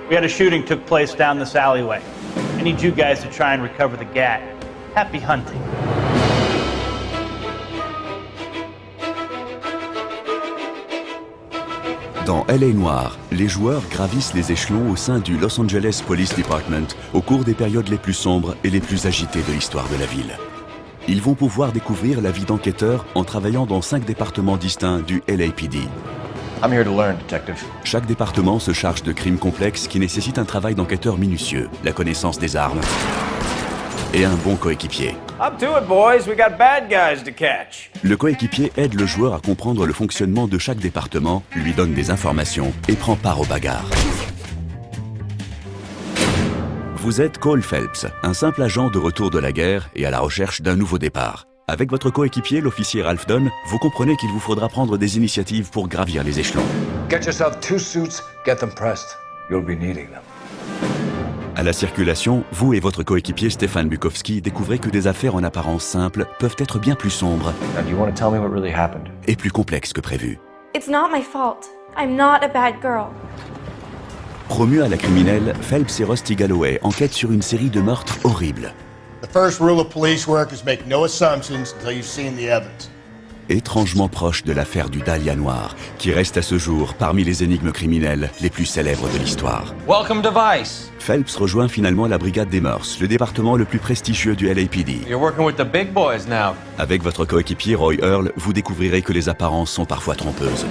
We had a shooting took place down this alleyway. I need you guys to try and recover the gat. Happy hunting. Dans L.A. Noire, les joueurs gravissent les échelons au sein du Los Angeles Police Department au cours des périodes les plus sombres et les plus agitées de l'histoire de la ville. Ils vont pouvoir découvrir la vie d'enquêteurs en travaillant dans 5 départements distincts du LAPD. I'm here to learn, detective. Chaque département se charge de crimes complexes qui nécessitent un travail d'enquêteur minutieux, la connaissance des armes et un bon coéquipier. Up to it, boys. We got bad guys to catch. Le coéquipier aide le joueur à comprendre le fonctionnement de chaque département, lui donne des informations et prend part aux bagarres. Vous êtes Cole Phelps, un simple agent de retour de la guerre et à la recherche d'un nouveau départ. Avec votre coéquipier, l'officier Ralph Dunn, vous comprenez qu'il vous faudra prendre des initiatives pour gravir les échelons. Get yourself 2 suits, get them pressed. You'll be needing them. À la circulation, vous et votre coéquipier Stéphane Bukowski découvrez que des affaires en apparence simples peuvent être bien plus sombres Now, do you want to tell me what really happened? et plus complexes que prévu. It's not my fault. I'm not a bad girl. Promus à la criminelle, Phelps et Rusty Galloway enquêtent sur une série de meurtres horribles. The first rule of police work is make no assumptions until you've seen the evidence. Étrangement proche de l'affaire du Dahlia Noir, qui reste à ce jour parmi les énigmes criminelles les plus célèbres de l'histoire. Welcome to Vice. Phelps rejoint finalement la brigade des mœurs, le département le plus prestigieux du LAPD. You're working with the big boys now. Avec votre coéquipier Roy Earl, vous découvrirez que les apparences sont parfois trompeuses.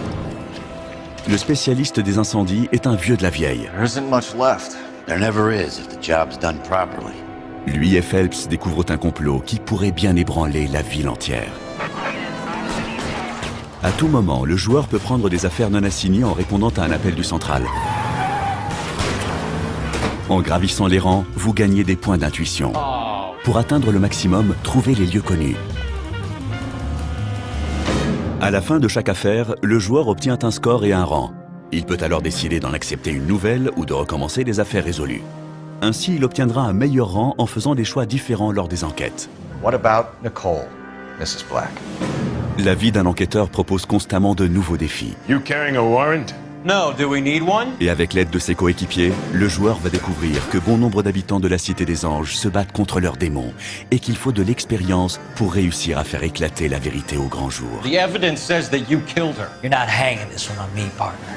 Le spécialiste des incendies est un vieux de la vieille. There isn't much left. There never is if the job's done properly. Lui et Phelps découvrent un complot qui pourrait bien ébranler la ville entière. À tout moment, le joueur peut prendre des affaires non assignées en répondant à un appel du central. En gravissant les rangs, vous gagnez des points d'intuition. Pour atteindre le maximum, trouvez les lieux connus. À la fin de chaque affaire, le joueur obtient un score et un rang. Il peut alors décider d'en accepter une nouvelle ou de recommencer des affaires résolues. Ainsi, il obtiendra un meilleur rang en faisant des choix différents lors des enquêtes. What about Nicole, Mrs. Black? La vie d'un enquêteur propose constamment de nouveaux défis. You carrying a warrant? No, do we need one? Et avec l'aide de ses coéquipiers, le joueur va découvrir que bon nombre d'habitants de la Cité des Anges se battent contre leurs démons et qu'il faut de l'expérience pour réussir à faire éclater la vérité au grand jour. The evidence says that you killed her. You're not hanging this one on me, partner.